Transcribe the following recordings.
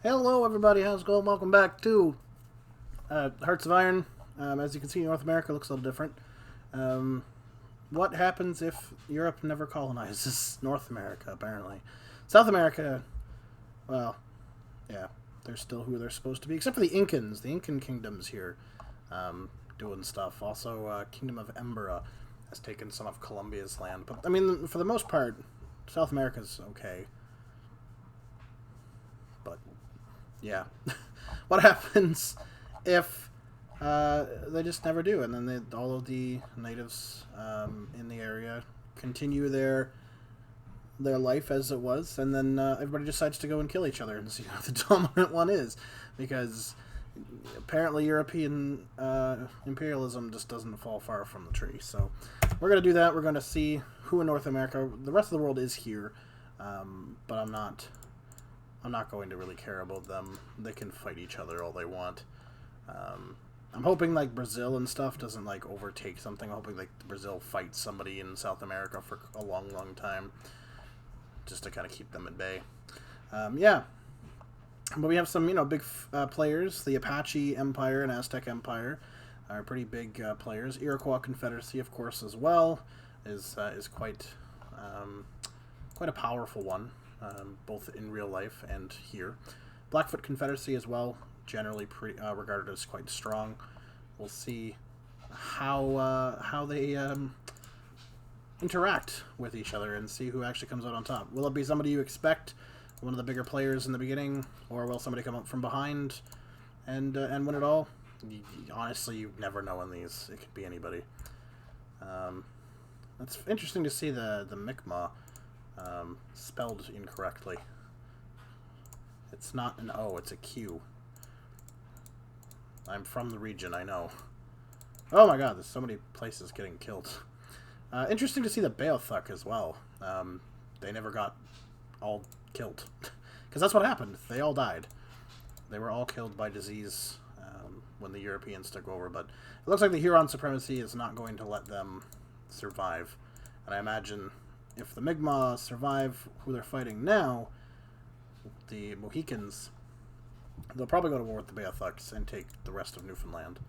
Hello, everybody. How's it going? Welcome back to Hearts of Iron. As you can see, North America looks a little different. What happens if Europe never colonizes North America, apparently? South America, well, yeah, they're still who they're supposed to be, except for the Incans. The Incan kingdom's here doing stuff. Also, Kingdom of Embera has taken some of Colombia's land. But, I mean, for the most part, South America's okay. But yeah. What happens if they just never do, and then all of the natives in the area continue their life as it was, and then everybody decides to go and kill each other and see who the dominant one is, because apparently European imperialism just doesn't fall far from the tree. So we're going to do that. We're going to see who in North America. The rest of the world is here, but I'm not going to really care about them. They can fight each other all they want. I'm hoping like Brazil and stuff doesn't like overtake something. I'm hoping like Brazil fights somebody in South America for a long, long time, just to kind of keep them at bay. Yeah, but we have some big players. The Apache Empire and Aztec Empire are pretty big players. Iroquois Confederacy, of course, as well is quite a powerful one. Both in real life and here. Blackfoot Confederacy as well, generally regarded as quite strong. We'll see how they interact with each other and see who actually comes out on top. Will it be somebody you expect, one of the bigger players in the beginning, or will somebody come up from behind and win it all? Honestly, you never know in these. It could be anybody. It's interesting to see the Mi'kmaq spelled incorrectly. It's not an O, it's a Q. I'm from the region, I know. Oh my god, there's so many places getting killed. Interesting to see the Beothuk as well. They never got all killed. Because that's what happened. They all died. They were all killed by disease when the Europeans took over. But it looks like the Huron supremacy is not going to let them survive. And I imagine if the Mi'kmaq survive who they're fighting now, the Mohicans, they'll probably go to war with the Beothuks and take the rest of Newfoundland.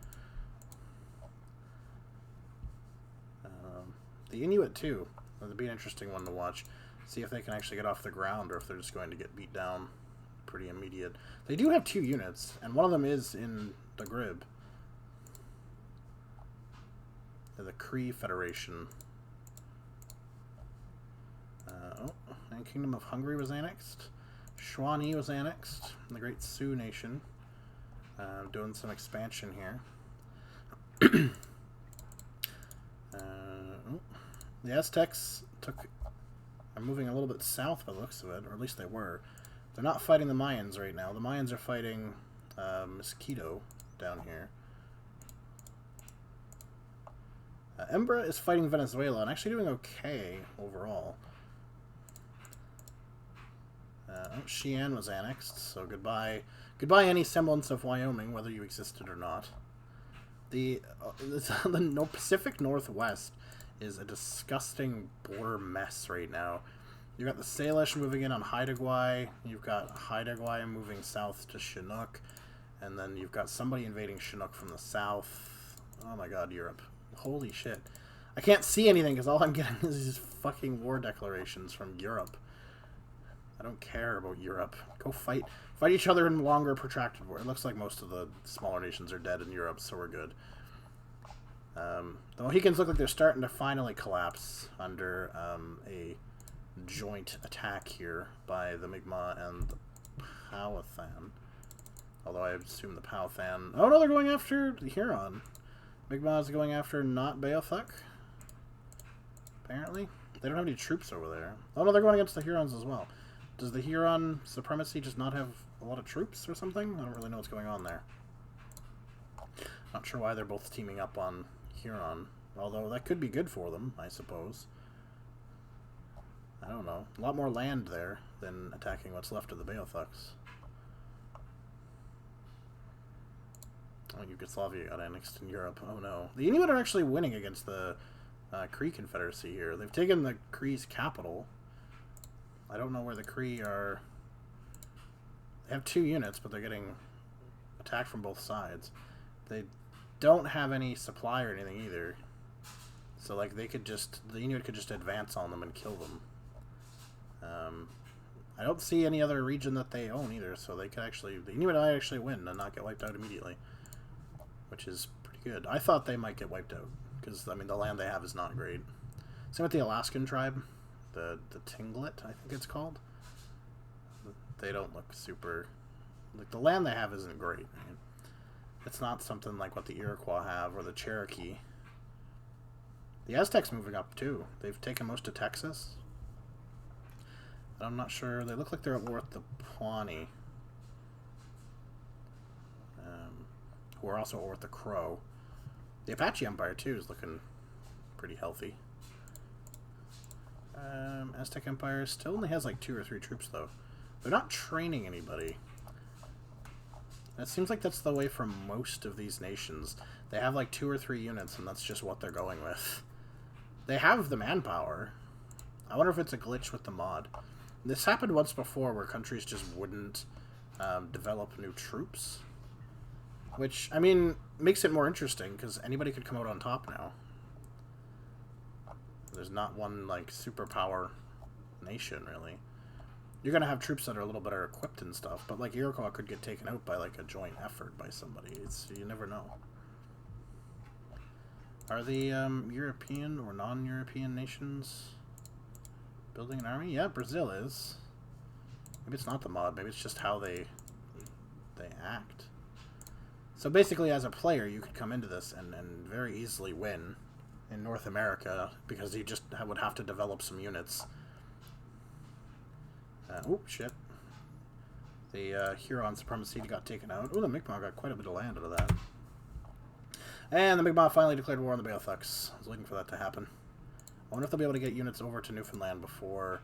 The Inuit, too. That'll be an interesting one to watch. See if they can actually get off the ground or if they're just going to get beat down pretty immediate. They do have 2 units, and one of them is in the Grib. The Cree Federation. And Kingdom of Hungary was annexed. Shawnee was annexed. The Great Sioux Nation. Doing some expansion here. The Aztecs are moving a little bit south by the looks of it, or at least they were. They're not fighting the Mayans right now. The Mayans are fighting Mosquito down here. Embra is fighting Venezuela and actually doing okay overall. Cheyenne was annexed, so goodbye any semblance of Wyoming, whether you existed or not. The Pacific Northwest is a disgusting border mess right now. You've got the Salish moving in on Haida Gwaii, you've got Haida Gwaii moving south to Chinook, and then you've got somebody invading Chinook from the south. Oh my god, Europe. Holy shit. I can't see anything because all I'm getting is these fucking war declarations from Europe. I don't care about Europe. Go fight each other in longer, protracted war. It looks like most of the smaller nations are dead in Europe, so we're good. The Mohicans look like they're starting to finally collapse under a joint attack here by the Mi'kmaq and the Powhatan. Although I assume the Powhatan... Oh no, they're going after the Huron. Mi'kmaq is going after not Beothuk. Apparently. They don't have any troops over there. Oh no, they're going against the Hurons as well. Does the Huron supremacy just not have a lot of troops or something? I don't really know what's going on there. Not sure why they're both teaming up on Huron. Although that could be good for them, I suppose. I don't know. A lot more land there than attacking what's left of the Beothuks. Oh, Yugoslavia got annexed in Europe. Oh no. The Inuit are actually winning against the Cree Confederacy here. They've taken the Cree's capital. I don't know where the Cree are They have 2 units, but they're getting attacked from both sides. They don't have any supply or anything either. So, like, they could just... The Inuit could just advance on them and kill them. I don't see any other region that they own either, so they could actually... The Inuit might actually win and not get wiped out immediately. Which is pretty good. I thought they might get wiped out, because, I mean, the land they have is not great. Same with the Alaskan tribe. The Tinglet, I think it's called. They don't look super... Like, the land they have isn't great. I mean, it's not something like what the Iroquois have, or the Cherokee. The Aztecs moving up, too. They've taken most of Texas. I'm not sure. They look like they're at war with the Pawnee. Who are also at war with the Crow. The Apache Empire, too, is looking pretty healthy. Aztec Empire still only has like 2 or 3 troops, though. They're not training anybody. And it seems like that's the way for most of these nations. They have like 2 or 3 units, and that's just what they're going with. They have the manpower. I wonder if it's a glitch with the mod. This happened once before where countries just wouldn't develop new troops. Which, I mean, makes it more interesting, because anybody could come out on top now. There's not one, like, superpower nation, really. You're going to have troops that are a little better equipped and stuff, but, like, Iroquois could get taken out by, like, a joint effort by somebody. You never know. Are the European or non-European nations building an army? Yeah, Brazil is. Maybe it's not the mod. Maybe it's just how they act. So basically, as a player, you could come into this and very easily win in North America because you just would have to develop some units. Oh, shit. The Huron supremacy got taken out. Oh, the Mi'kmaq got quite a bit of land out of that. And the Mi'kmaq finally declared war on the Beothuks. I was waiting for that to happen. I wonder if they'll be able to get units over to Newfoundland before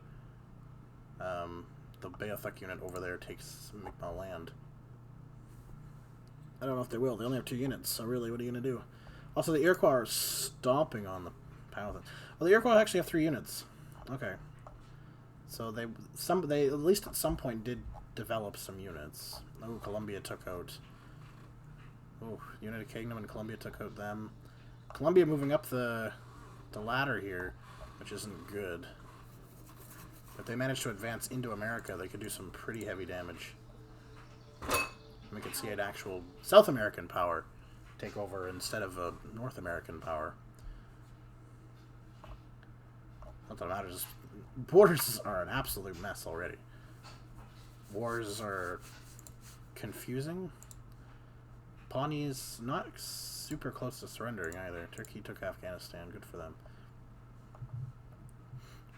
the Beothuk unit over there takes Mi'kmaq land. I don't know if they will. They only have 2 units, so really, what are you going to do? Also, the Iroquois are stomping on the Powhatan. Well, the Iroquois actually have 3 units. Okay. So they at least at some point did develop some units. Oh, Columbia took out... Oh, United Kingdom and Columbia took out them. Columbia moving up the ladder here, which isn't good. If they manage to advance into America, they could do some pretty heavy damage. We could see an actual South American power take over instead of a North American power. Not that it matters. Borders are an absolute mess already. Wars are confusing. Pawnee's not super close to surrendering either. Turkey took Afghanistan. Good for them.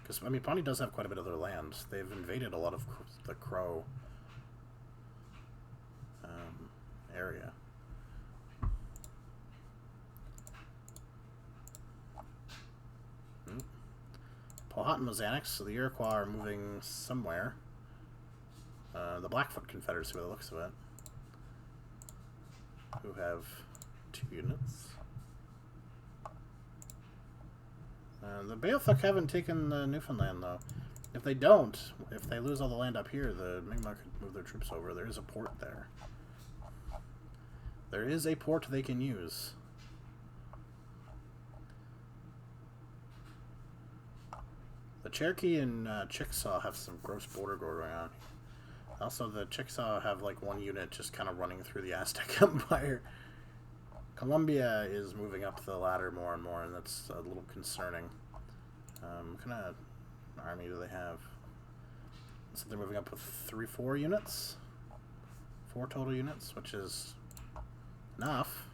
Because, I mean, Pawnee does have quite a bit of their land. They've invaded a lot of the Crow area. Powhatan was annexed, so the Iroquois are moving somewhere. The Blackfoot Confederacy, by the looks of it, who have 2 units. The Beothuk haven't taken Newfoundland, though. If they don't, if they lose all the land up here, the Mi'kmaq could move their troops over. There is a port there. There is a port they can use. The Cherokee and Chickasaw have some gross border going on. Also, the Chickasaw have like 1 unit just kind of running through the Aztec Empire. Columbia is moving up the ladder more and more, and that's a little concerning. What kind of army do they have? So they're moving up with 4 units? 4 total units, which is enough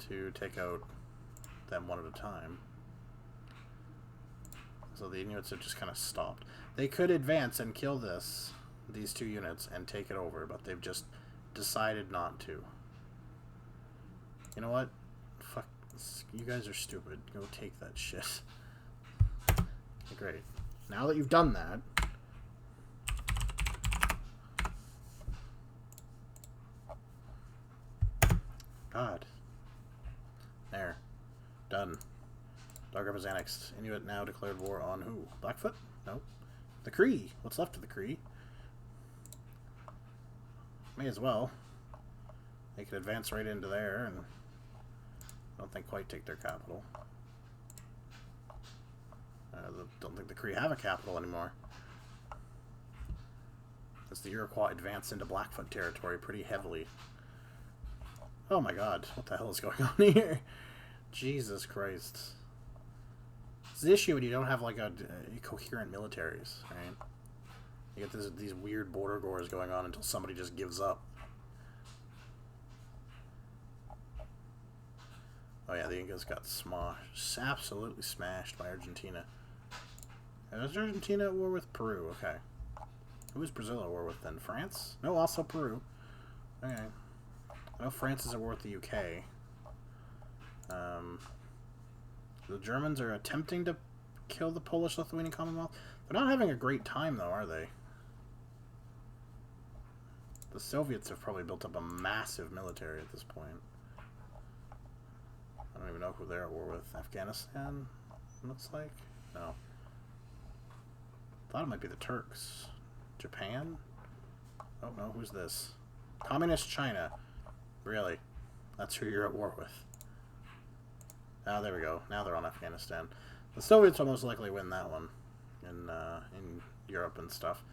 to take out them one at a time. So the Inuits have just kind of stopped. They could advance and kill these 2 units and take it over, but they've just decided not to. You know what? Fuck. You guys are stupid. Go take that shit. Okay, great. Now that you've done that... God. There. Done. Dogger was annexed. Inuit now declared war on who? Blackfoot? No. The Cree. What's left of the Cree? May as well. They could advance right into there, and I don't think quite take their capital. I don't think the Cree have a capital anymore. As the Iroquois advance into Blackfoot territory pretty heavily. Oh my god, what the hell is going on here? Jesus Christ. It's the issue when you don't have like a coherent militaries, right? You get these weird border wars going on until somebody just gives up. Oh yeah, the Incas got smashed, absolutely smashed by Argentina. Is Argentina at war with Peru? Okay. Who is Brazil at war with then? France? No, also Peru. Okay. I know France is at war with the UK. The Germans are attempting to kill the Polish-Lithuanian Commonwealth. They're not having a great time, though, are they? The Soviets have probably built up a massive military at this point. I don't even know who they're at war with. Afghanistan, looks like? No. Thought it might be the Turks. Japan? Oh, no, who's this? Communist China. Really? That's who you're at war with. Ah, there we go. Now they're on Afghanistan. The Soviets will most likely win that one in Europe and stuff.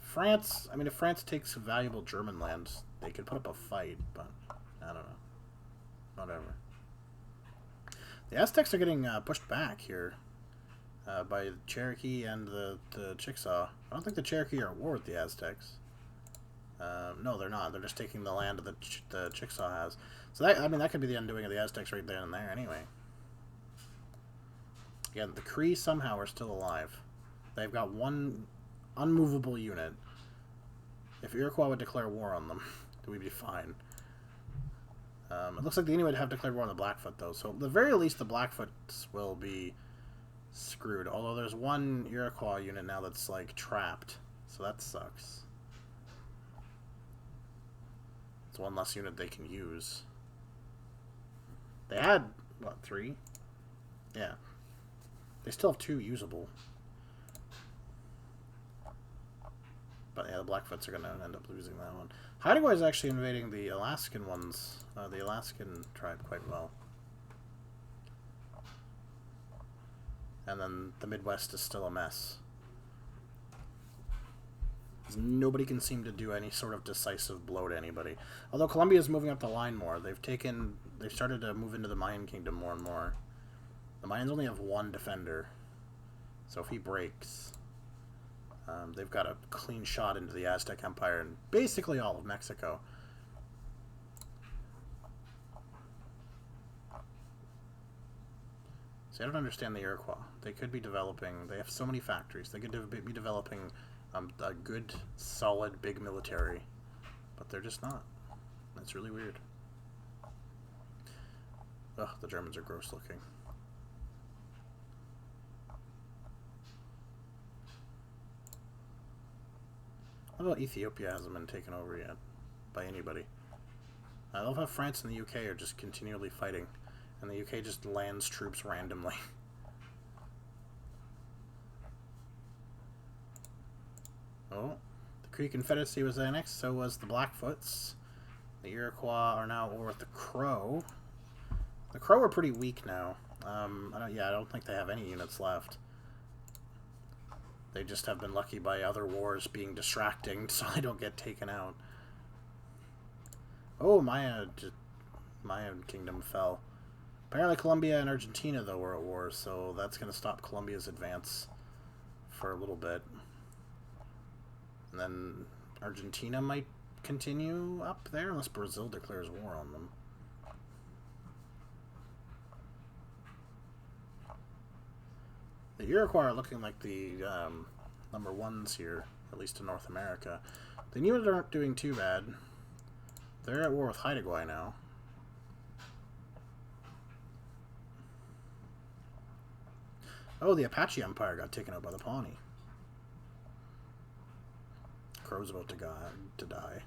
France, I mean, if France takes valuable German lands, they could put up a fight, but I don't know. Whatever. The Aztecs are getting pushed back here by the Cherokee and the Chickasaw. I don't think the Cherokee are at war with the Aztecs. No, they're not. They're just taking the land that the Chickasaw has. So that, I mean, that could be the undoing of the Aztecs right there and there anyway. Again, the Cree somehow are still alive. They've got one unmovable unit. If Iroquois would declare war on them, we'd be fine. It looks like the Inuit have declared war on the Blackfoot, though. So at the very least, the Blackfoots will be screwed. Although there's one Iroquois unit now that's, like, trapped. So that sucks. It's one less unit they can use. They had, what, 3? Yeah. They still have 2 usable. But yeah, the Blackfoots are going to end up losing that one. Iroquois is actually invading the Alaskan ones, the Alaskan tribe, quite well. And then the Midwest is still a mess. Nobody can seem to do any sort of decisive blow to anybody. Although Colombia is moving up the line more. They've started to move into the Mayan Kingdom more and more. The Mayans only have 1 defender. So if he breaks, they've got a clean shot into the Aztec Empire and basically all of Mexico. See, I don't understand the Iroquois. They could be developing... They have so many factories. They could be developing a good, solid, big military. But they're just not. That's really weird. Ugh, the Germans are gross looking. What about Ethiopia hasn't been taken over yet by anybody? I love how France and the UK are just continually fighting, and the UK just lands troops randomly. Oh, the Cree Confederacy was annexed, so was the Blackfoots. The Iroquois are now at war with the Crow. The Crow are pretty weak now. I don't think they have any units left. They just have been lucky by other wars being distracting so they don't get taken out. Oh, Mayan Kingdom fell. Apparently Colombia and Argentina, though, were at war, so that's going to stop Colombia's advance for a little bit. And then Argentina might continue up there, unless Brazil declares war on them. The Iroquois are looking like the number 1s here, at least in North America. The Inuit aren't doing too bad. They're at war with Iroquois now. Oh, the Apache Empire got taken out by the Pawnee. Crow's about to die.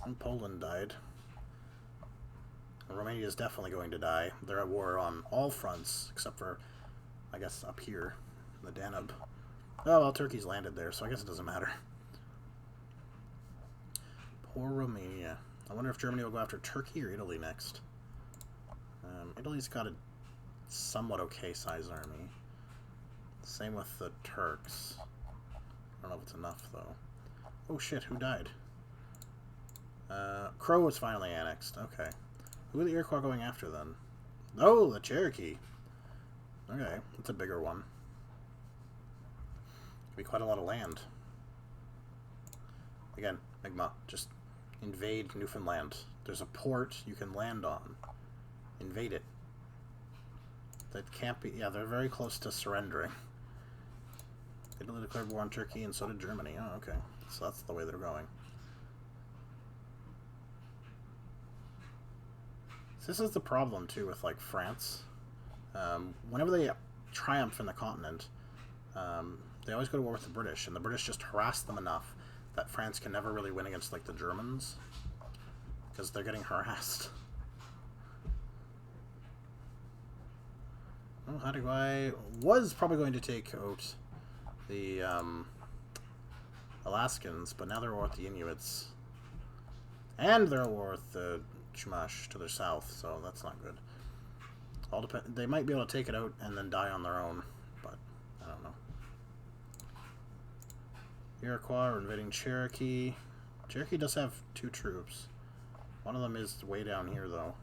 And Poland died. Romania is definitely going to die. They're at war on all fronts, except for, I guess, up here, the Danube. Oh, well, Turkey's landed there, so I guess it doesn't matter. Poor Romania. I wonder if Germany will go after Turkey or Italy next. Italy's got a somewhat okay size army. Same with the Turks. I don't know if it's enough, though. Oh shit, who died? Crow was finally annexed. Okay. Who are the Iroquois going after, then? Oh, the Cherokee. Okay, that's a bigger one. Could be quite a lot of land. Again, Mi'kmaq, just invade Newfoundland. There's a port you can land on. Invade it. That can't be... Yeah, they're very close to surrendering. Italy declared war on Turkey, and so did Germany. Oh, okay. So that's the way they're going. So this is the problem, too, with, like, France. Whenever they triumph in the continent, they always go to war with the British, and the British just harass them enough that France can never really win against, like, the Germans, because they're getting harassed. Oh, Iroquois was probably going to take out the Alaskans, but now they're at war with the Inuits. And they're at war with the Chumash to their south, so that's not good. All depend. They might be able to take it out and then die on their own, but I don't know. Iroquois are invading Cherokee. Cherokee does have 2 troops. One of them is way down here, though.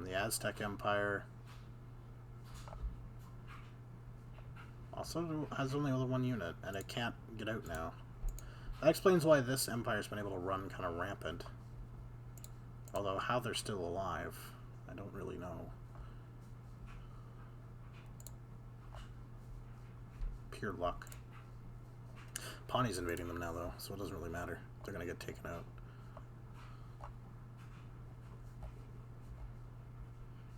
The Aztec Empire also has only 1 unit, and it can't get out now. That explains why this empire's been able to run kind of rampant. Although, how they're still alive, I don't really know. Pure luck. Pawnee's invading them now, though, so it doesn't really matter. They're going to get taken out.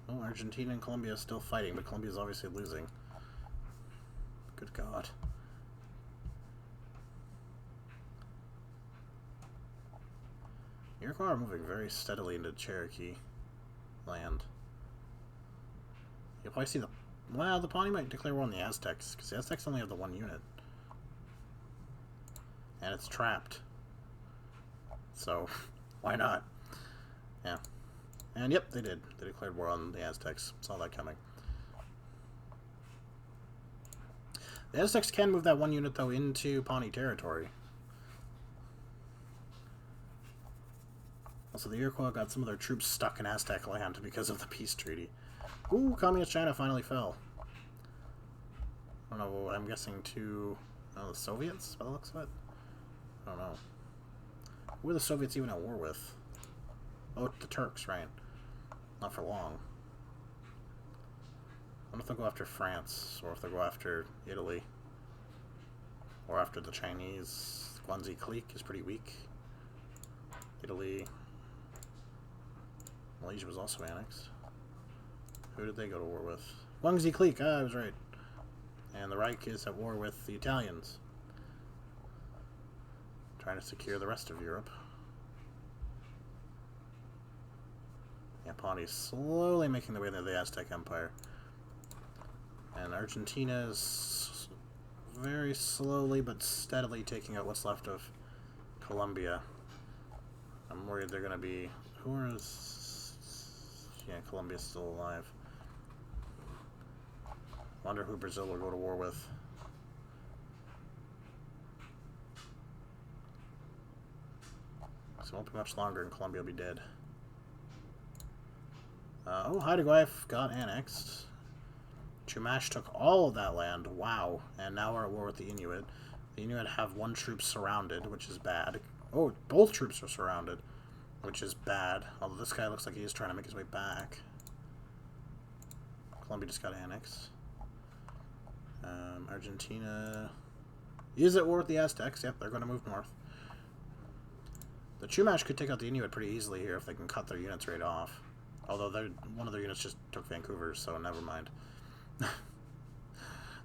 Oh, Argentina and Colombia are still fighting, but Colombia's obviously losing. Good God. Iroquois are moving very steadily into Cherokee land. You'll probably see the... Well, the Pawnee might declare war on the Aztecs, because the Aztecs only have the 1 unit. And it's trapped. So, why not? Yeah. And yep, they did. They declared war on the Aztecs. Saw that coming. The Aztecs can move that 1 unit, though, into Pawnee territory. Also, the Iroquois got some of their troops stuck in Aztec land because of the peace treaty. Ooh, Communist China finally fell. I don't know, I'm guessing to the Soviets, by the looks of it? I don't know. Who are the Soviets even at war with? Oh, the Turks, right. Not for long. I wonder if they'll go after France, or if they'll go after Italy. Or after the Chinese. Guanxi clique is pretty weak. Italy. Malaysia was also annexed. Who did they go to war with? Guanxi clique, I was right. And the Reich is at war with the Italians. Trying to secure the rest of Europe. Yeah, Pawnee's slowly making their way into the Aztec Empire. And Argentina is very slowly but steadily taking out what's left of Colombia. I'm worried they're going to be... Who is... Yeah, Colombia's still alive. Wonder who Brazil will go to war with. So it won't be much longer and Colombia will be dead. Oh, Iroquois got annexed. Chumash took all of that land. Wow. And now we're at war with the Inuit. The Inuit have 1 troop surrounded, which is bad. Oh, both troops are surrounded, which is bad. Although this guy looks like he is trying to make his way back. Colombia just got annexed. Argentina is at war with the Aztecs. Yep, they're going to move north. The Chumash could take out the Inuit pretty easily here if they can cut their units right off. Although one of their units just took Vancouver, so never mind.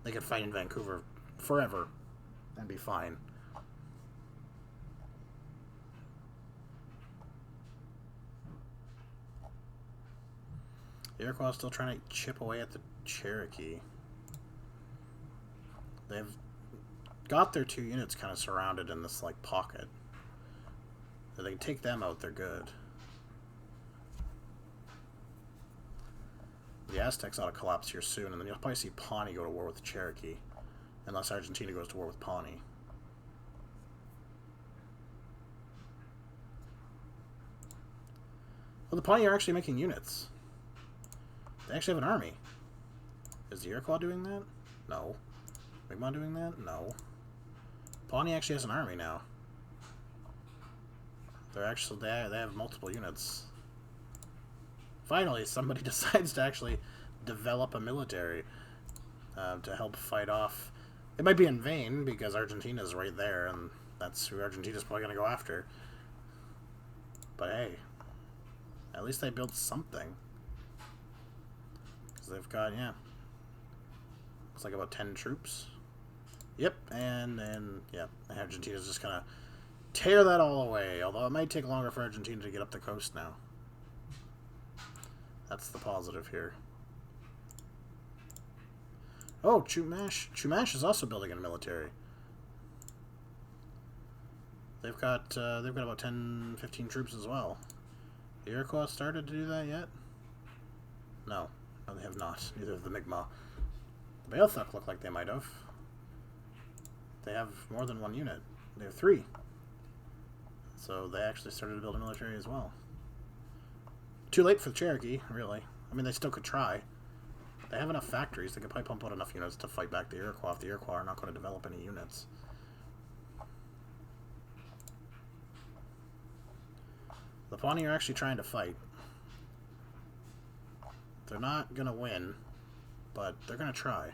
They could fight in Vancouver forever and be fine. The Iroquois is still trying to chip away at the Cherokee. They've got their 2 units kind of surrounded in this like pocket. If they can take them out, they're good. The Aztecs ought to collapse here soon, and then you'll probably see Pawnee go to war with the Cherokee. Unless Argentina goes to war with Pawnee. Well, the Pawnee are actually making units. They actually have an army. Is the Iroquois doing that? No. Mi'kmaq doing that? No. Pawnee actually has an army now. They're actually they have multiple units. Finally, somebody decides to actually develop a military to help fight off. It might be in vain because Argentina's right there, and that's who Argentina's probably going to go after. But hey, at least they built something. Because they've got, yeah, looks like about 10 troops. Yep, and then, yeah, Argentina's just going to tear that all away. Although it might take longer for Argentina to get up the coast now. That's the positive here. Oh, Chumash. Chumash is also building a military. They've got about 10, 15 troops as well. The Iroquois started to do that yet? No. No, they have not. Neither have the Mi'kmaq. The Beothuk look like they might have. They have more than 1 unit. They have 3. So they actually started to build a military as well. Too late for the Cherokee, really. I mean, they still could try. They have enough factories. They could probably pump out enough units to fight back the Iroquois if the Iroquois are not going to develop any units. The Pawnee are actually trying to fight. They're not going to win, but they're going to try.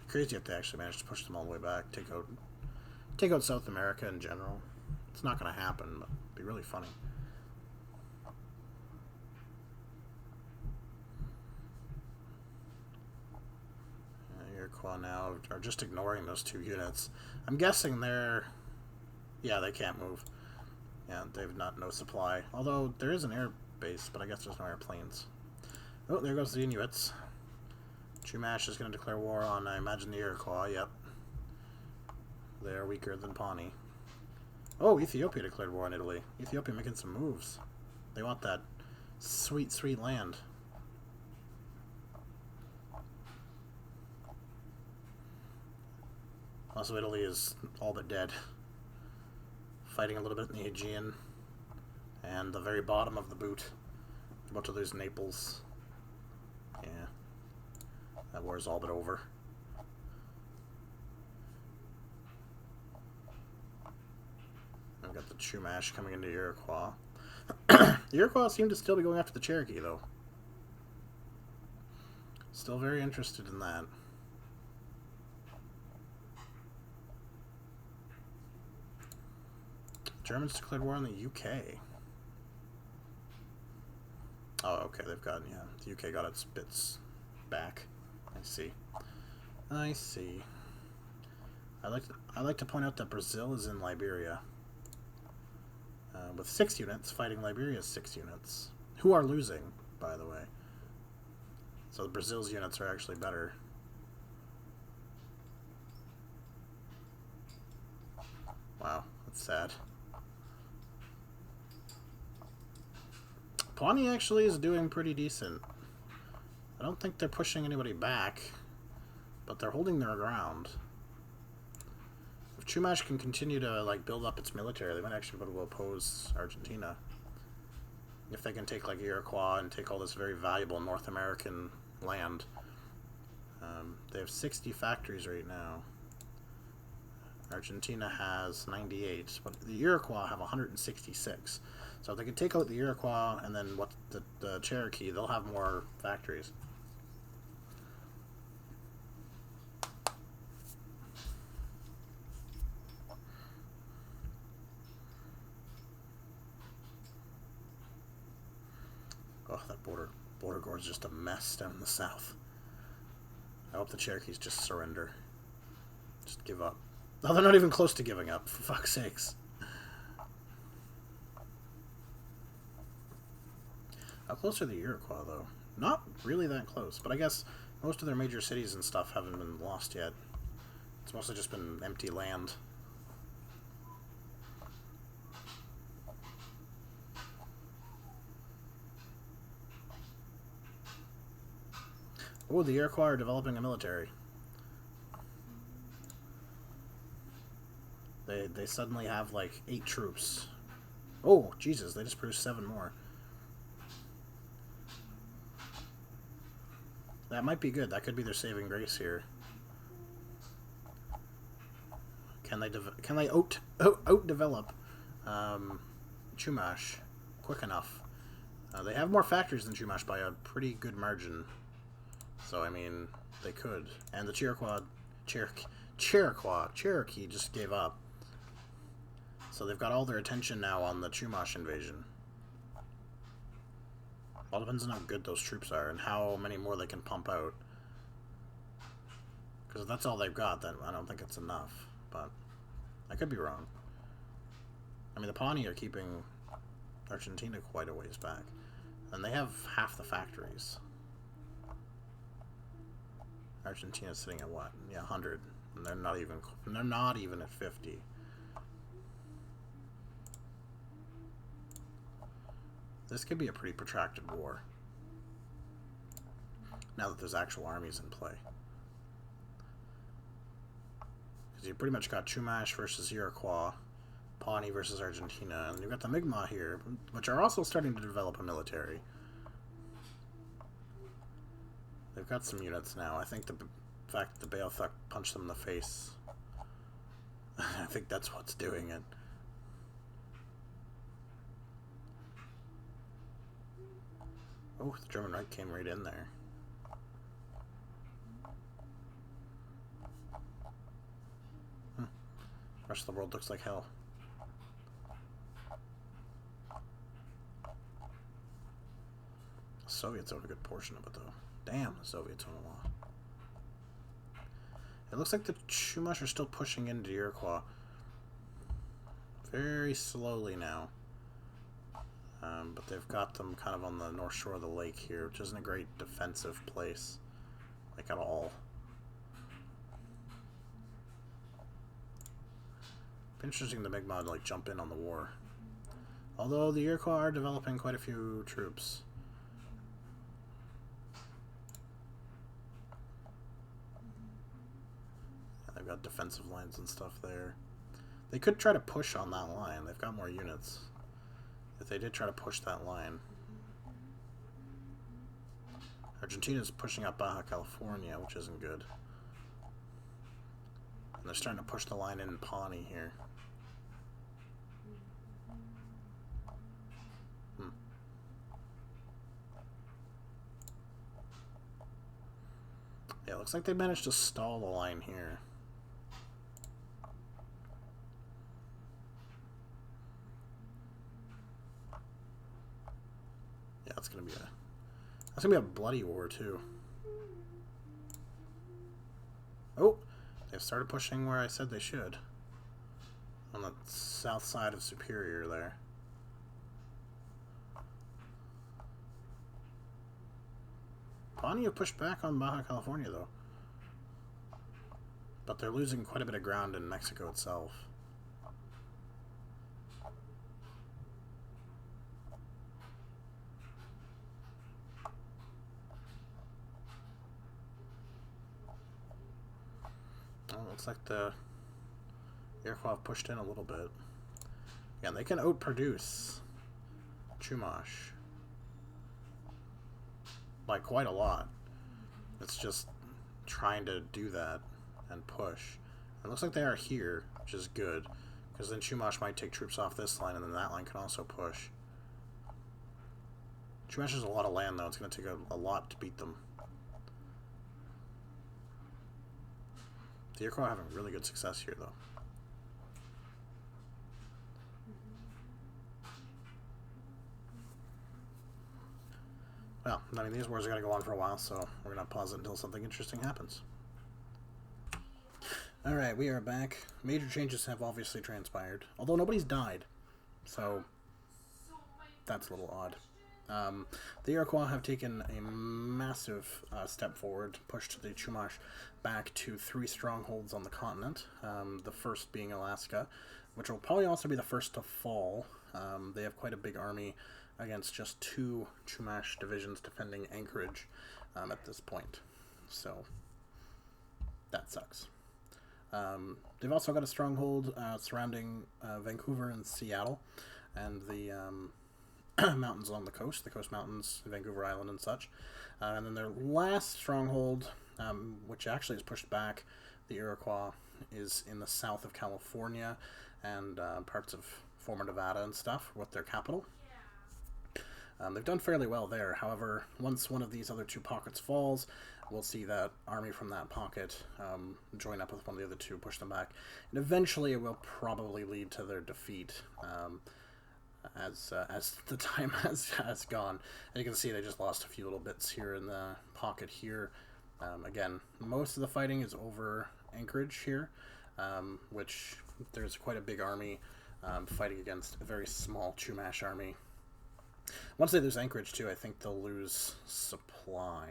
Crazy if they actually manage to push them all the way back, take out South America in general. It's not going to happen, but it'd be really funny. Iroquois now are just ignoring those 2 units. I'm guessing they're, yeah, they can't move. Yeah, they've no supply. Although there is an air base, but I guess there's no airplanes. Oh, there goes the Inuits. Chumash is going to declare war on, I imagine, the Iroquois. Yep. They are weaker than Pawnee. Oh, Ethiopia declared war on Italy. Ethiopia making some moves. They want that sweet, sweet land. Also, Italy is all but dead. Fighting a little bit in the Aegean. And the very bottom of the boot. About to lose Naples. Yeah. That war is all but over. I've got the Chumash coming into Iroquois. The Iroquois seem to still be going after the Cherokee, though. Still very interested in that. Germans declared war on the UK. Oh, okay, they've got, yeah, the UK got its bits back. I see. I see. I like to point out that Brazil is in Liberia. With 6 units, fighting Liberia's 6 units. Who are losing, by the way. So Brazil's units are actually better. Wow, that's sad. Pawnee actually is doing pretty decent. I don't think they're pushing anybody back, but they're holding their ground. If Chumash can continue to like build up its military, they might actually be able to oppose Argentina. If they can take like Iroquois and take all this very valuable North American land. They have 60 factories right now. Argentina has 98, but the Iroquois have 166. So if they can take out the Iroquois and then the Cherokee, they'll have more factories. Oh, that border guard's just a mess down in the south. hope the Cherokees just surrender. Just give up. No, they're not even close to giving up, for fuck's sakes. How close are the Iroquois, though? Not really that close, but I guess most of their major cities and stuff haven't been lost yet. It's mostly just been empty land. Oh, the Iroquois are developing a military. They suddenly have like 8 troops. Oh, Jesus, they just produced 7 more. That might be good. That could be their saving grace here. Can they out develop Chumash quick enough? They have more factories than Chumash by a pretty good margin. So I mean, they could. And the Cherokee just gave up. So they've got all their attention now on the Chumash invasion. All depends on how good those troops are and how many more they can pump out. Because if that's all they've got, then I don't think it's enough. But I could be wrong. I mean, the Pawnee are keeping Argentina quite a ways back. And they have half the factories. Argentina's sitting at what? Yeah, 100. And they're not even at 50. This could be a pretty protracted war. Now that there's actual armies in play. Because you pretty much got Chumash versus Iroquois, Pawnee versus Argentina, and you've got the Mi'kmaq here, which are also starting to develop a military. They've got some units now. I think the fact that the Beothuk punched them in the face, I think that's what's doing it. Oh, the German Reich came right in there. The rest of the world looks like hell. The Soviets own a good portion of it, though. Damn, the Soviets own a lot. It looks like the Chumash are still pushing into Iroquois. Very slowly now. But they've got them kind of on the north shore of the lake here, which isn't a great defensive place, like at all. Interesting the Mi'kmaq like jump in on the war. Although the Iroquois are developing quite a few troops. Yeah, they've got defensive lines and stuff there. They could try to push on that line. They've got more units. If they did try to push that line. Argentina's pushing up Baja California, which isn't good. And they're starting to push the line in Pawnee here. Yeah, it looks like they managed to stall the line here. Yeah, that's gonna be a bloody war too. Oh, they've started pushing where I said they should. On the south side of Superior there. Pawnee have pushed back on Baja California though. But they're losing quite a bit of ground in Mexico itself. Looks like the Iroquois have pushed in a little bit. Yeah, they can outproduce Chumash by quite a lot. It's just trying to do that and push. It looks like they are here, which is good, because then Chumash might take troops off this line, and then that line can also push. Chumash has a lot of land, though. It's going to take a lot to beat them. The Iroquois are having really good success here, though. Well, I mean, these wars are going to go on for a while, so we're going to pause it until something interesting happens. Alright, we are back. Major changes have obviously transpired, although nobody's died, so that's a little odd. The Iroquois have taken a massive step forward, pushed the Chumash back to 3 strongholds on the continent, the first being Alaska, which will probably also be the first to fall. They have quite a big army against just 2 Chumash divisions defending Anchorage at this point, so that sucks. They've also got a stronghold surrounding Vancouver and Seattle, and the mountains along the Coast Mountains, Vancouver Island and such. And then their last stronghold, which actually is pushed back, the Iroquois, is in the south of California and parts of former Nevada and stuff, with their capital. They've done fairly well there. However, once one of these other 2 pockets falls, we'll see that army from that pocket join up with one of the other 2, push them back, and eventually it will probably lead to their defeat as the time has gone. And you can see they just lost a few little bits here in the pocket here. Again, most of the fighting is over Anchorage here, which there's quite a big army fighting against a very small Chumash army. Once they lose Anchorage, too, I think they'll lose supply.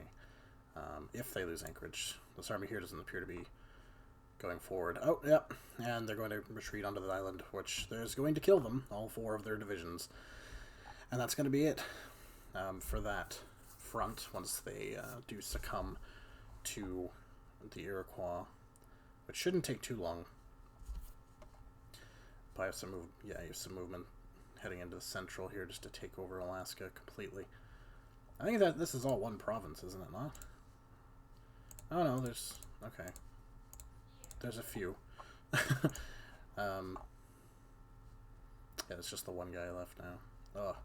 If they lose Anchorage. This army here doesn't appear to be going forward. Oh, yep. And they're going to retreat onto the island, which is going to kill them, all 4 of their divisions. And that's going to be it for that front once they do succumb to the Iroquois, which shouldn't take too long. Probably have some you have some movement heading into the central here just to take over Alaska completely. I think that this is all one province, isn't it not? Oh no, there's... okay. There's a few. Yeah, it's just the one guy left now. Oh,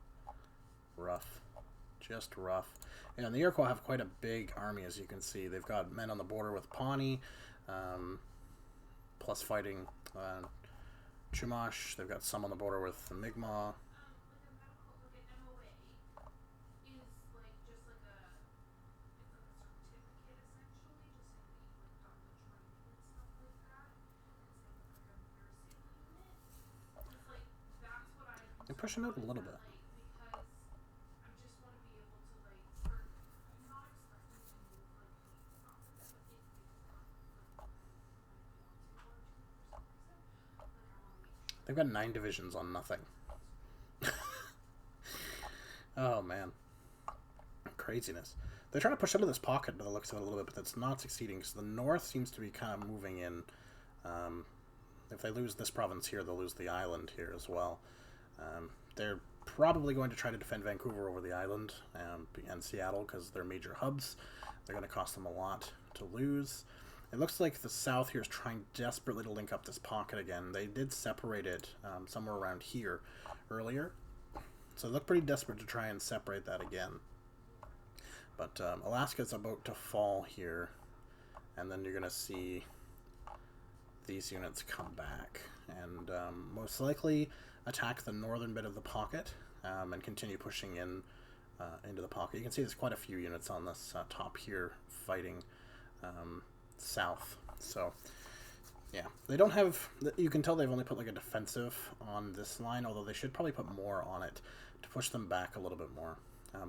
rough. Just rough. And the Iroquois have quite a big army, as you can see. They've got men on the border with Pawnee, plus fighting Chumash. They've got some on the border with the Mi'kmaq. They're pushing out a little bit. They've got 9 divisions on nothing. Oh, man. Craziness. They're trying to push out of this pocket by the looks of it a little bit, but that's not succeeding, because the north seems to be kind of moving in. If they lose this province here, they'll lose the island here as well. They're probably going to try to defend Vancouver over the island and Seattle, because they're major hubs. They're going to cost them a lot to lose. It looks like the south here is trying desperately to link up this pocket again. They did separate it somewhere around here earlier. So they look pretty desperate to try and separate that again. But Alaska's about to fall here. And then you're going to see these units come back. And most likely attack the northern bit of the pocket and continue pushing in into the pocket. You can see there's quite a few units on this top here fighting south. So yeah, they don't have, you can tell they've only put like a defensive on this line, although they should probably put more on it to push them back a little bit more.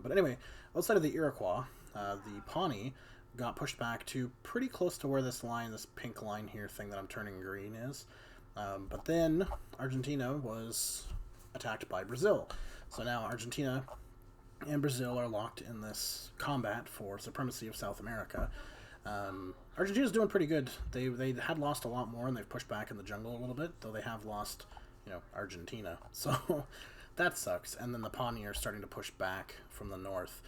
But anyway, outside of the Iroquois, the Pawnee got pushed back to pretty close to where this line, this pink line here thing that I'm turning green is. But then Argentina was attacked by Brazil. So now Argentina and Brazil are locked in this combat for supremacy of South America. Argentina's doing pretty good. They had lost a lot more, and they've pushed back in the jungle a little bit, though they have lost, Argentina. So that sucks. And then the Pawnee are starting to push back from the north,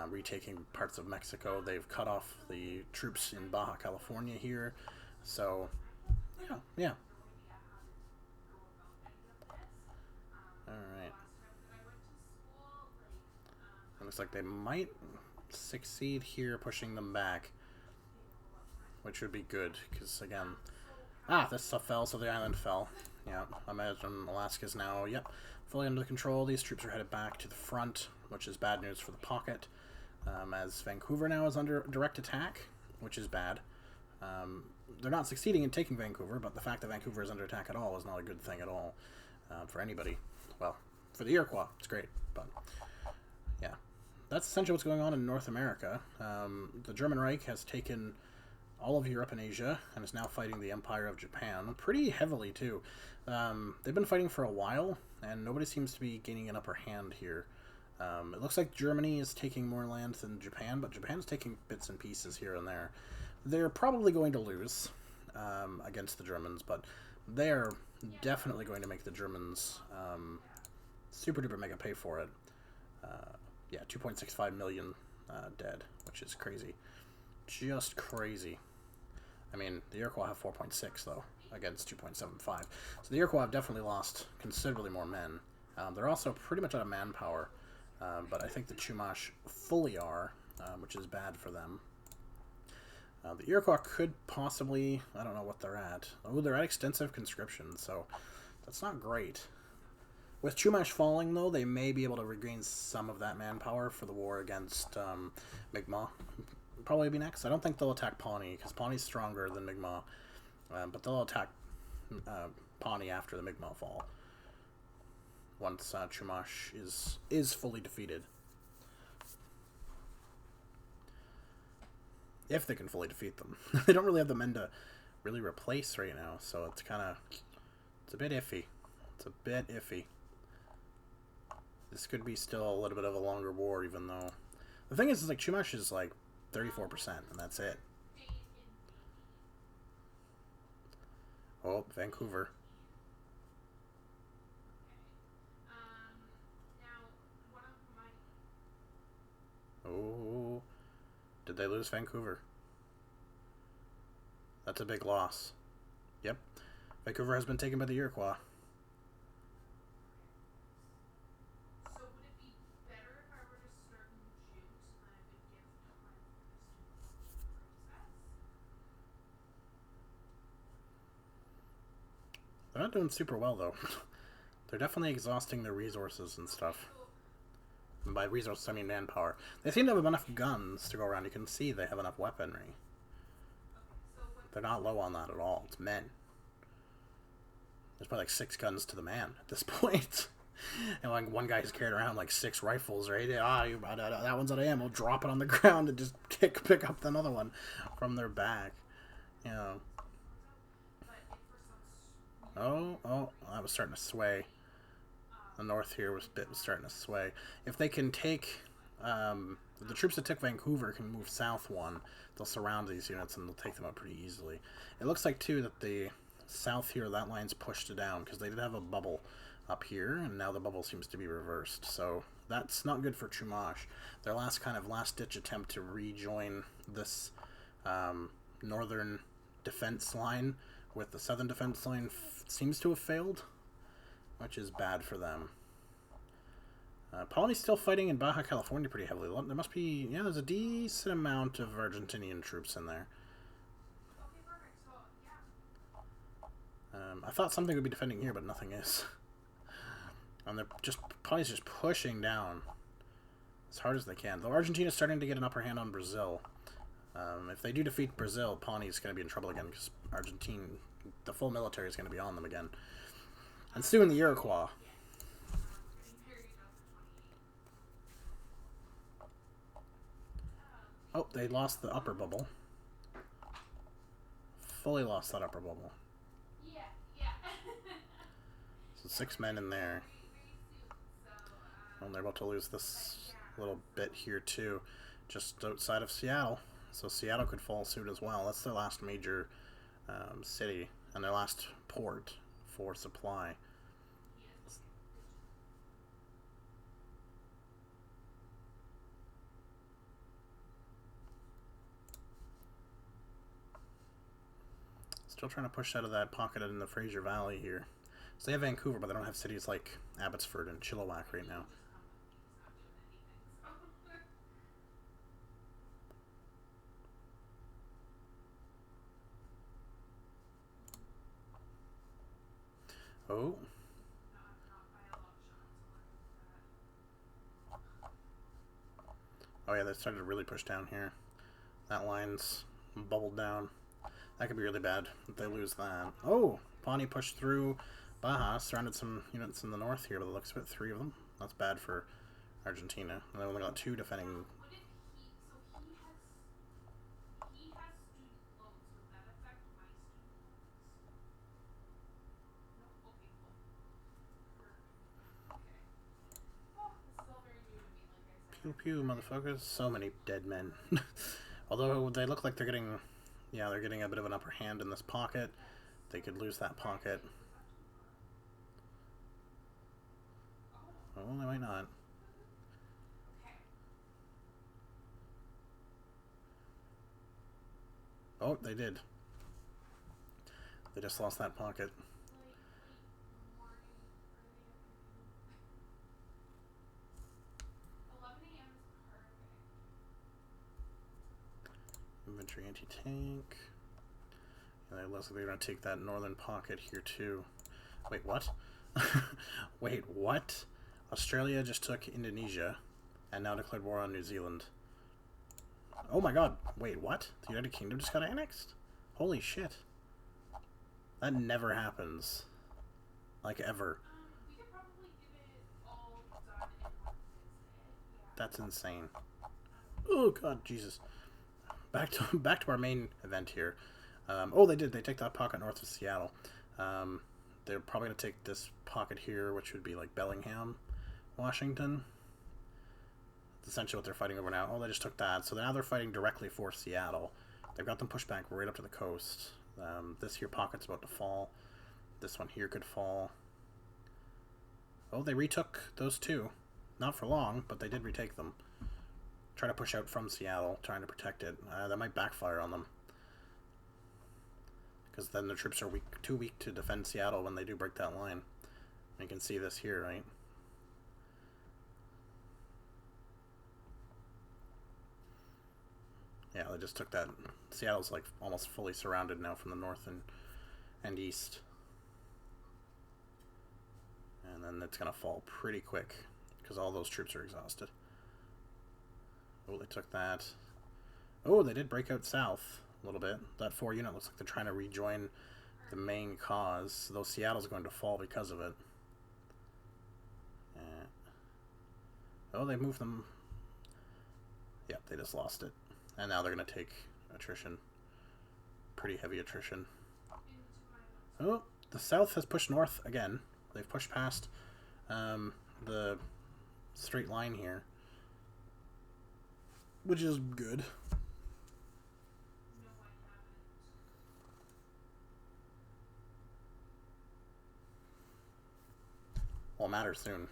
retaking parts of Mexico. They've cut off the troops in Baja California here. So, yeah. Alright. It looks like they might succeed here, pushing them back, which would be good, because again, this stuff fell, so the island fell. Yeah, I imagine Alaska's now, fully under control. These troops are headed back to the front, which is bad news for the pocket. as Vancouver now is under direct attack, which is bad. They're not succeeding in taking Vancouver, but the fact that Vancouver is under attack at all is not a good thing at all for anybody. Well, for the Iroquois, it's great, but yeah. That's essentially what's going on in North America. The German Reich has taken all of Europe and Asia and is now fighting the Empire of Japan pretty heavily, too. They've been fighting for a while, and nobody seems to be gaining an upper hand here. It looks like Germany is taking more land than Japan, but Japan's taking bits and pieces here and there. They're probably going to lose against the Germans, but they're definitely going to make the Germans super duper mega pay for it. Yeah, 2.65 million dead, which is crazy. Just crazy. I mean, the Iroquois have 4.6, though, against 2.75. So the Iroquois have definitely lost considerably more men. They're also pretty much out of manpower, but I think the Chumash fully are, which is bad for them. The Iroquois could possibly, I don't know what they're at. Oh, they're at extensive conscription, so that's not great. With Chumash falling, though, they may be able to regain some of that manpower for the war against Mi'kmaq. Probably be next. I don't think they'll attack Pawnee, because Pawnee's stronger than Mi'kmaq. But they'll attack Pawnee after the Mi'kmaq fall. Once Chumash is fully defeated. If they can fully defeat them. They don't really have the men to really replace right now, so it's kind of... It's a bit iffy. It's a bit iffy. This could be still a little bit of a longer war, even though... The thing is like, Chumash is, like, 34%, and that's it. Oh, Vancouver. Oh, did they lose Vancouver? That's a big loss. Yep. Vancouver has been taken by the Iroquois. So would it be better if I were to start in June so that I would give time for this to process? They're not doing super well, though. They're definitely exhausting their resources and stuff. And by resources, I mean manpower. They seem to have enough guns to go around. You can see they have enough weaponry. They're not low on that at all. It's men. There's probably like 6 guns to the man at this point. And like one guy has carried around like 6 rifles, right? That one's out of ammo. Drop it on the ground and just pick up another one from their back. You know. Oh, that was starting to sway. The north here was starting to sway. If they can take... the troops that took Vancouver can move south one. They'll surround these units and they'll take them out pretty easily. It looks like, too, that the south here, that line's pushed down because they did have a bubble up here, and now the bubble seems to be reversed. So that's not good for Chumash. Their last-ditch attempt to rejoin this northern defense line with the southern defense line seems to have failed, which is bad for them. Pawnee's still fighting in Baja California pretty heavily. There must be, yeah, there's a decent amount of Argentinian troops in there. Okay, perfect. So, yeah. I thought something would be defending here, but nothing is. And Pawnee's just pushing down as hard as they can. Though Argentina's starting to get an upper hand on Brazil. If they do defeat Brazil, Pawnee's going to be in trouble again, because the full military is going to be on them again. And soon the Iroquois. Oh, they lost the upper bubble. Fully lost that upper bubble. Yeah. So 6 men in there. And they're about to lose this little bit here too, just outside of Seattle. So Seattle could follow suit as well. That's their last major city and their last port for supply. Still trying to push out of that pocket in the Fraser Valley here. So they have Vancouver, but they don't have cities like Abbotsford and Chilliwack right now. Oh. Oh yeah, they started to really push down here. That line's bubbled down. That could be really bad if they lose that. Oh, Pawnee pushed through Baja, surrounded some units in the north here, but it looks a bit 3 of them. That's bad for Argentina. And they only got 2 defending. What if he? So he has student loans. Would that affect my student loans? No. Okay. Cool. Okay. Oh, this is all very new to me. Like I said. Pew pew, motherfuckers. So many dead men. Although they look like they're getting, yeah, they're getting a bit of an upper hand in this pocket. They could lose that pocket. Oh, they might not. Okay. Oh, they did. They just lost that pocket. Like 8 morning, early afternoon. 11 a.m. is perfect. Infantry anti-tank. And they're going to take that northern pocket here too. Wait, what? Wait, what? Australia just took Indonesia and now declared war on New Zealand. Oh my god. Wait, what? The United Kingdom just got annexed? Holy shit. That never happens. Like, ever. We could probably get it all done in 1 visit. Yeah. That's insane. Oh god, Jesus. Back to our main event here. Oh, they did. They take that pocket north of Seattle. They're probably going to take this pocket here, which would be like Bellingham, Washington. That's essentially what they're fighting over now. Oh, they just took that. So now they're fighting directly for Seattle. They've got them pushed back right up to the coast. This here pocket's about to fall. This one here could fall. Oh, they retook those two. Not for long, but they did retake them. Try to push out from Seattle, trying to protect it. That might backfire on them. Because then the troops are too weak to defend Seattle when they do break that line. You can see this here, right? Yeah, they just took that. Seattle's like almost fully surrounded now from the north and east. And then it's going to fall pretty quick because all those troops are exhausted. Oh, they took that. Oh, they did break out south a little bit. That 4 unit looks like they're trying to rejoin the main cause, though Seattle's going to fall because of it. Oh, they moved them. Yep, they just lost it. And now they're going to take attrition. Pretty heavy attrition. Oh, the south has pushed north again. They've pushed past the straight line here, which is good. No, I haven't. Well, matter soon.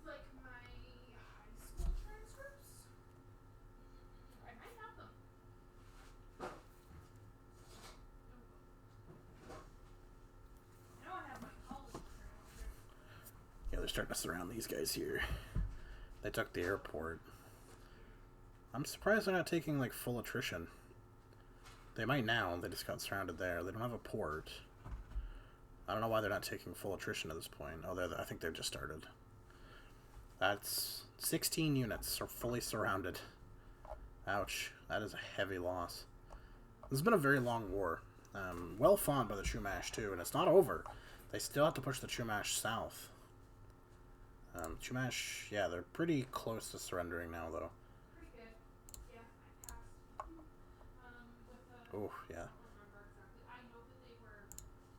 Like my high school transcripts? I might have them. I know I have my college transcripts. Yeah, they're starting to surround these guys here. They took the airport. I'm surprised they're not taking, like, full attrition. They might now. They just got surrounded there. They don't have a port. I don't know why they're not taking full attrition at this point. Oh, I think they've just started. That's 16 units are fully surrounded. Ouch. That is a heavy loss. This has been a very long war. Well fought by the Chumash, too, and it's not over. They still have to push the Chumash south. Chumash, yeah, they're pretty close to surrendering now, though. Pretty good. Yeah, I passed. Oh, yeah. I don't remember exactly. I know that they were.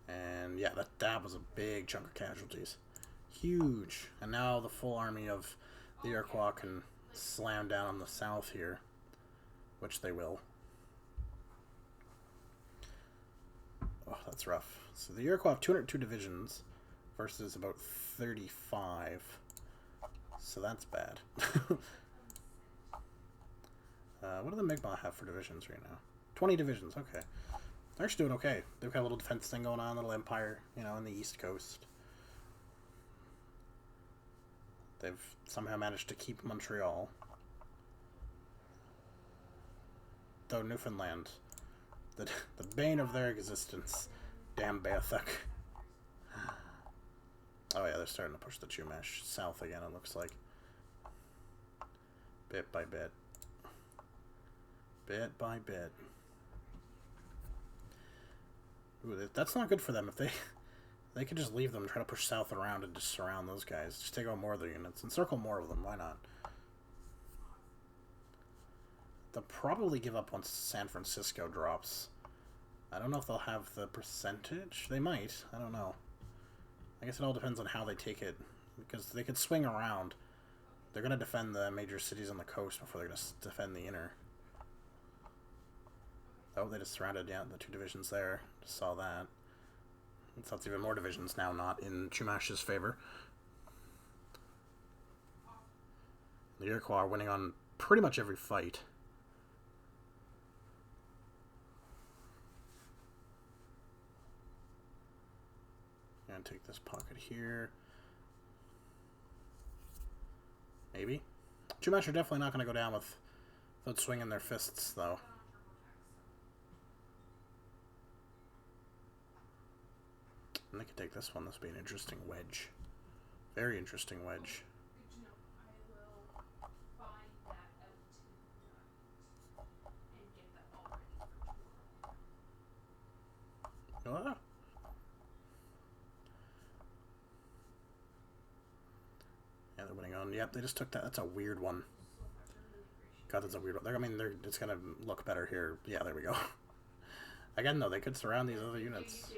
And yeah, that was a big chunk of casualties. Huge. And now the full army of the Iroquois can slam down on the south here, which they will. Oh, that's rough. So the Iroquois have 202 divisions versus about 35. So that's bad. What do the Mi'kmaq have for divisions right now? 20 divisions, okay. They're actually doing okay. They've got a little defense thing going on, little empire, you know, on the east coast. They've somehow managed to keep Montreal. Though Newfoundland, the bane of their existence. Damn Beathuk. Oh yeah, they're starting to push the Chumash south again, it looks like. Bit by bit. Bit by bit. Ooh, that's not good for them. If they could just leave them, try to push south around and just surround those guys. Just take out more of their units. Encircle more of them. Why not? They'll probably give up once San Francisco drops. I don't know if they'll have the percentage. They might. I don't know. I guess it all depends on how they take it. Because they could swing around. They're going to defend the major cities on the coast before they're going to defend the inner. Oh, they just surrounded the two divisions there. Just saw that. So it's even more divisions now not in Chumash's favor. The Iroquois are winning on pretty much every fight. Gonna take this pocket here. Maybe. Chumash are definitely not going to go down without swinging their fists, though. And they could take this one. This would be an interesting wedge. Very interesting wedge. Good to know. I will find that out tonight and get that all ready for tomorrow. Ah. Yeah, they're winning on. Yep, they just took that. That's a weird one. God, that's a weird one. I mean, it's going to look better here. Yeah, there we go. Again, though, they could surround these other units.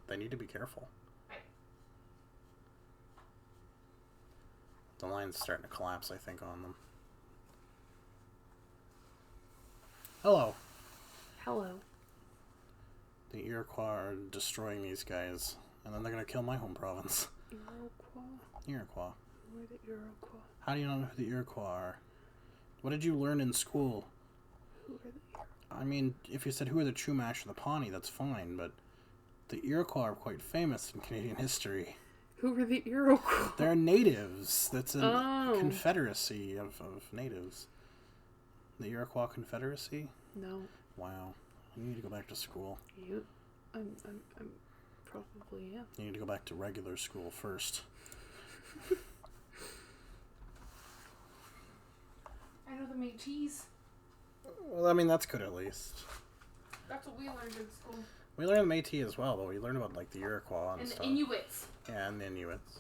They need to be careful. The line's starting to collapse, I think, on them. Hello. Hello. The Iroquois are destroying these guys, and then they're going to kill my home province. Iroquois? Iroquois. Who are the Iroquois? How do you know who the Iroquois are? What did you learn in school? Who are the Iroquois? I mean, if you said who are the Chumash or the Pawnee, that's fine, but the Iroquois are quite famous in Canadian history. Who are the Iroquois? They're natives. That's a confederacy of natives. The Iroquois Confederacy? No. Wow. You need to go back to school. I'm probably, yeah. You need to go back to regular school first. I know the Métis. Well, I mean, that's good at least. That's what we learned in school. We learned Métis as well, though. We learned about, like, the Iroquois and the stuff. Inuits. Yeah, and the Inuits.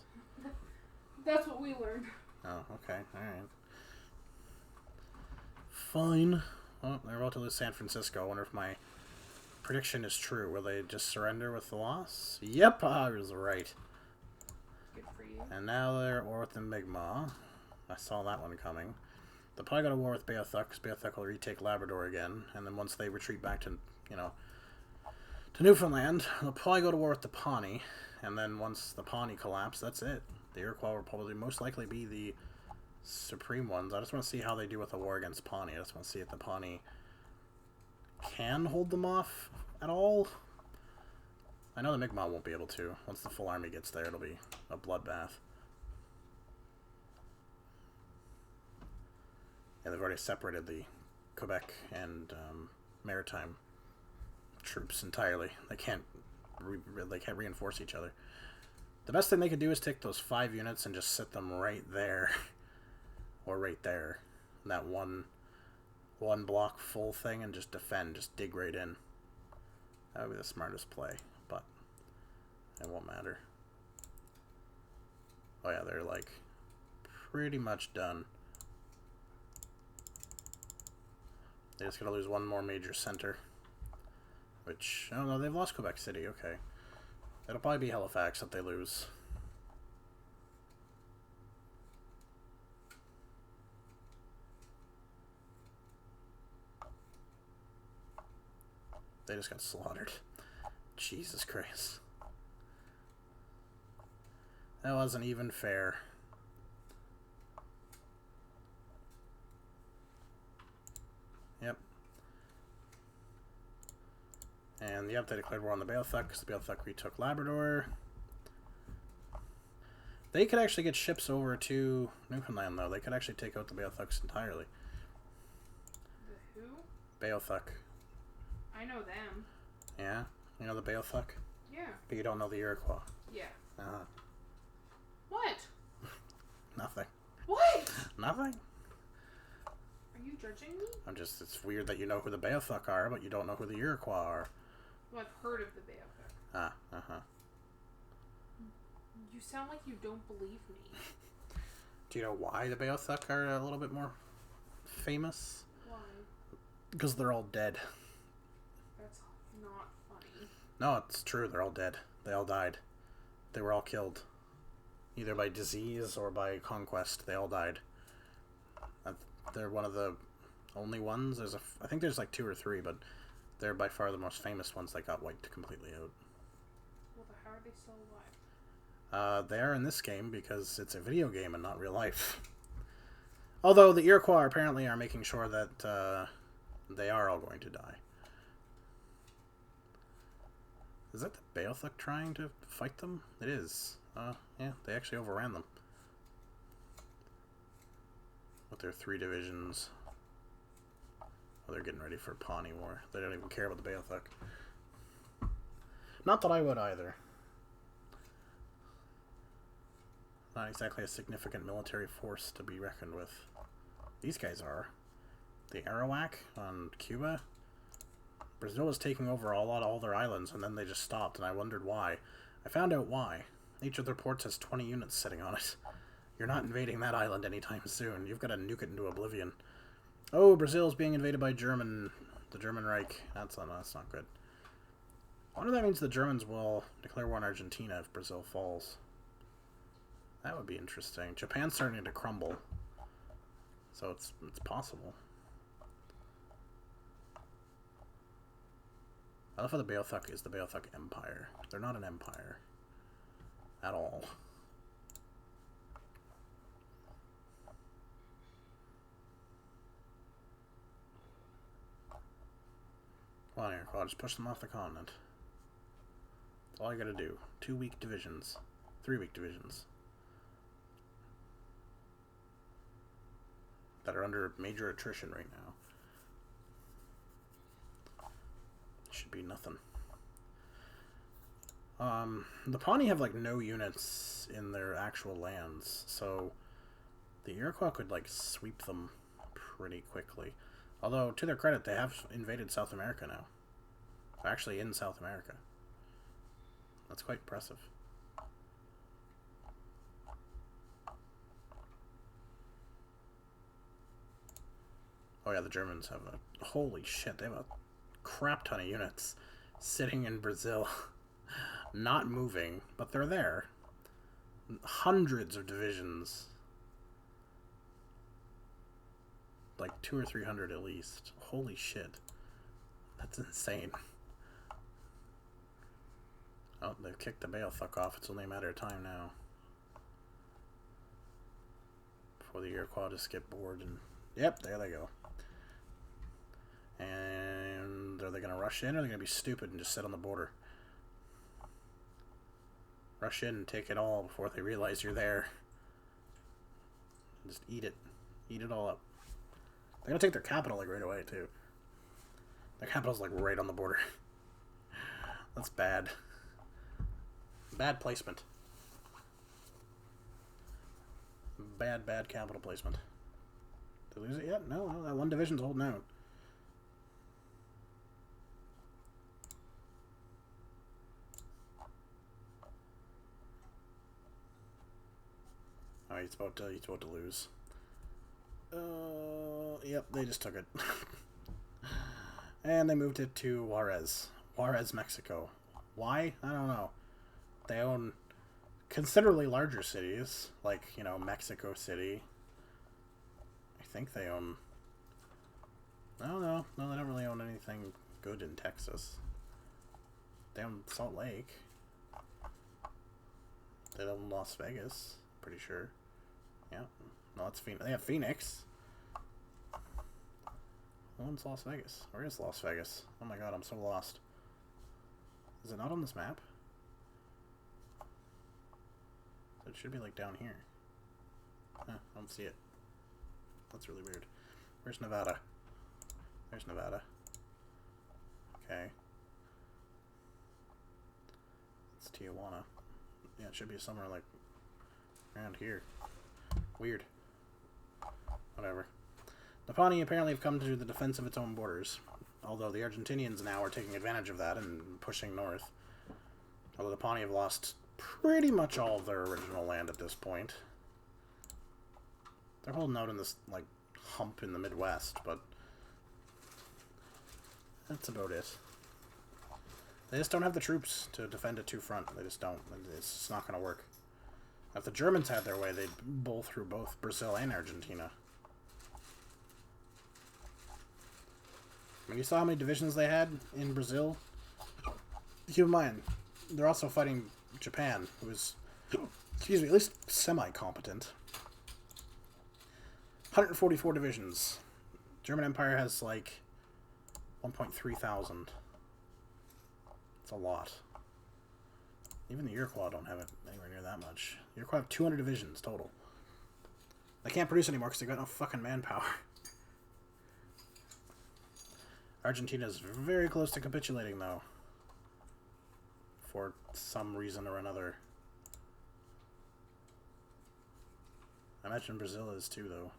That's what we learned. Oh, okay. Alright. Fine. Well, they're about to lose San Francisco. I wonder if my prediction is true. Will they just surrender with the loss? Yep, I was right. Good for you. And now they're at war with the Mi'kmaq. I saw that one coming. They'll probably go to war with Beothuk, because Beothuk will retake Labrador again. And then once they retreat back to, to Newfoundland, they'll probably go to war with the Pawnee. And then once the Pawnee collapse, that's it. The Iroquois will probably most likely be the supreme ones. I just want to see how they do with a war against Pawnee. I just want to see if the Pawnee can hold them off at all. I know the Mi'kmaq won't be able to. Once the full army gets there, it'll be a bloodbath. Yeah, they've already separated the Quebec and Maritime troops entirely. They can't reinforce each other. The best thing they could do is take those 5 units and just sit them right there, or right there, that one block full thing, and just defend, just dig right in. That would be the smartest play, but it won't matter. Oh yeah, they're like pretty much done. They just gotta lose one more major center. Which, oh no, they've lost Quebec City, okay. It'll probably be Halifax that they lose. They just got slaughtered. Jesus Christ. That wasn't even fair. Yep. And yep, they declared war on the Beothuk because the Beothuk retook Labrador. They could actually get ships over to Newfoundland, though. They could actually take out the Beothuks entirely. The who? Beothuk. I know them. Yeah? You know the Beothuk? Yeah. But you don't know the Iroquois? Yeah. Uh-huh. What? Nothing. What? Nothing? Are you judging me? I'm just, it's weird that you know who the Beothuk are, but you don't know who the Iroquois are. Well, I've heard of the Beothuk. Ah, uh-huh. You sound like you don't believe me. Do you know why the Beothuk are a little bit more famous? Why? Because they're all dead. That's not funny. No, it's true. They're all dead. They all died. They were all killed. Either by disease or by conquest. They all died. They're one of the only ones. I think there's like 2 or 3, but they're by far the most famous ones that got wiped completely out. Well, how are they still alive? They are in this game because it's a video game and not real life. Although the Iroquois apparently are making sure that they are all going to die. Is that the Beothuk trying to fight them? It is. Yeah, they actually overran them. With their 3 divisions. Oh, they're getting ready for Pawnee War. They don't even care about the Beothuk. Not that I would either. Not exactly a significant military force to be reckoned with. These guys are. The Arawak on Cuba. Brazil was taking over all their islands, and then they just stopped, and I wondered why. I found out why. Each of their ports has 20 units sitting on it. You're not invading that island anytime soon. You've got to nuke it into oblivion. Oh, Brazil's being invaded by the German Reich. That's not good. I wonder if that means the Germans will declare war on Argentina if Brazil falls. That would be interesting. Japan's starting to crumble. So it's possible. I love how the Beothuk is the Beothuk Empire. They're not an empire. At all. Come on, Iroquois, just push them off the continent. That's all I gotta do. 2 weak divisions. 3 weak divisions. That are under major attrition right now. Should be nothing. The Pawnee have like no units in their actual lands, so the Iroquois could like sweep them pretty quickly. Although, to their credit, they have invaded South America now. They're actually in South America. That's quite impressive. Oh yeah, the Germans have a... Holy shit, they have a crap ton of units sitting in Brazil. Not moving, but they're there. Hundreds of divisions. Like 200 or 300 at least. Holy shit. That's insane. Oh, they've kicked the Beothuk off. It's only a matter of time now. Before the Iroquois just get bored and... Yep, there they go. And are they going to rush in, or are they going to be stupid and just sit on the border? Rush in and take it all before they realize you're there. Just eat it. Eat it all up. They're going to take their capital like right away, too. Their capital's like right on the border. That's bad. Bad placement. Bad capital placement. Did they lose it yet? No, that one division's holding out. Oh, he's about to lose. Yep, they just took it. And they moved it to Juarez. Juarez, Mexico. Why? I don't know. They own considerably larger cities, like, you know, Mexico City. I think they own... No, they don't really own anything good in Texas. They own Salt Lake. They own Las Vegas, pretty sure. Yeah. No, that's Phoenix. They have Phoenix. Who owns Las Vegas? Where is Las Vegas? Oh my god, I'm so lost. Is it not on this map? It should be like down here. Huh, I don't see it. That's really weird. Where's Nevada? There's Nevada. Okay. It's Tijuana. Yeah, it should be somewhere like around here. Weird. Whatever. The Pawnee apparently have come to the defense of its own borders, although the Argentinians now are taking advantage of that and pushing north. Although the Pawnee have lost pretty much all of their original land at this point. They're holding out in this, like, hump in the Midwest, but that's about it. They just don't have the troops to defend a two-front. They just don't. It's just not going to work. If the Germans had their way, they'd bowl through both Brazil and Argentina. I mean, you saw how many divisions they had in Brazil? Keep in mind, they're also fighting Japan, who is, excuse me, at least semi-competent. 144 divisions. German Empire has, like, 1.3 thousand. It's a lot. Even the Iroquois don't have it anywhere near that much. The Iroquois have 200 divisions total. They can't produce anymore because they got no fucking manpower. Argentina's very close to capitulating, though. For some reason or another. I imagine Brazil is too, though.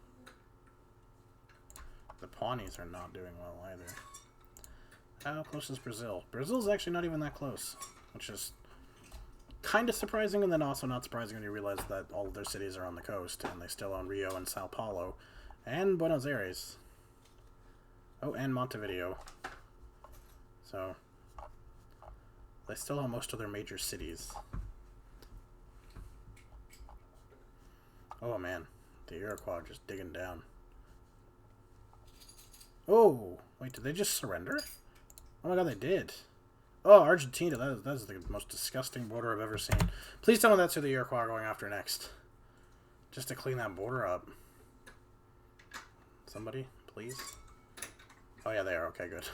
The Pawnees are not doing well either. How close is Brazil? Brazil's actually not even that close, which is kind of surprising, and then also not surprising when you realize that all of their cities are on the coast, and they still own Rio and Sao Paulo, and Buenos Aires. Oh, and Montevideo. So, they still own most of their major cities. Oh man, the Iroquois are just digging down. Oh, wait, did they just surrender? Oh my god, they did. Oh, Argentina, that is the most disgusting border I've ever seen. Please tell me that's who the Iroquois are going after next. Just to clean that border up. Somebody, please? Oh yeah, they are. Okay, good.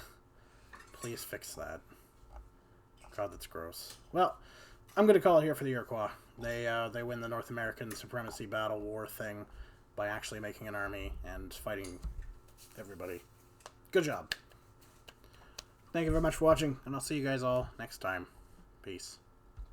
Please fix that. God, that's gross. Well, I'm going to call it here for the Iroquois. They win the North American supremacy battle war thing by actually making an army and fighting everybody. Good job. Thank you very much for watching, and I'll see you guys all next time. Peace.